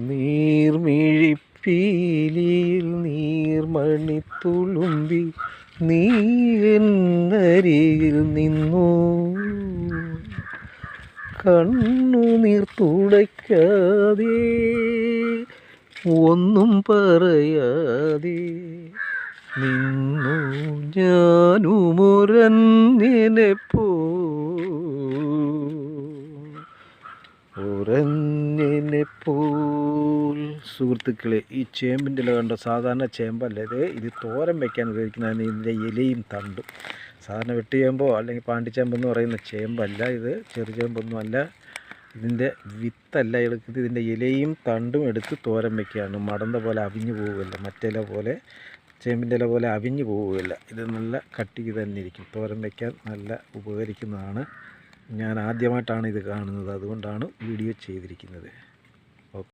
നീർമിഴിപ്പീലിയിൽ നീർമണി തുളുമ്പി നീ എന്നരികിൽ നിന്നു കണ്ണുനീർ തുടയ്ക്കാതെ ഒന്നും പറയാതെ നിന്നു ഉറഞ്ഞിനെപ്പോൾ. സുഹൃത്തുക്കളെ, ഈ ചേമ്പിൻ്റെ ഇല കണ്ടോ? സാധാരണ ചേമ്പല്ല ഇത് തോരൻ വയ്ക്കാൻ ഉപയോഗിക്കുന്നതാണ്. ഇതിൻ്റെ ഇലയും തണ്ടും. സാധാരണ വെട്ടുചേമ്പോ അല്ലെങ്കിൽ പാണ്ടിച്ചേമ്പെന്ന് പറയുന്ന ചേമ്പല്ല ഇത്, ചെറുചേമ്പൊന്നും അല്ല. ഇതിൻ്റെ വിത്തല്ല എടുക്കുന്നത്, ഇതിൻ്റെ ഇലയും തണ്ടും എടുത്ത് തോരൻ വയ്ക്കുകയാണ്. മടന്ത പോലെ അവിഞ്ഞു പോവുകയില്ല, മറ്റില പോലെ ചേമ്പിൻ്റെ ഇല പോലെ അവിഞ്ഞു പോവുകയില്ല. ഇത് നല്ല കട്ടിക്ക് തന്നെ ഇരിക്കും. തോരൻ വയ്ക്കാൻ നല്ല ഉപകരിക്കുന്നതാണ്. ഞാൻ ആദ്യമായിട്ടാണ് ഇത് കാണുന്നത്, അതുകൊണ്ടാണ് വീഡിയോ ചെയ്തിരിക്കുന്നത്.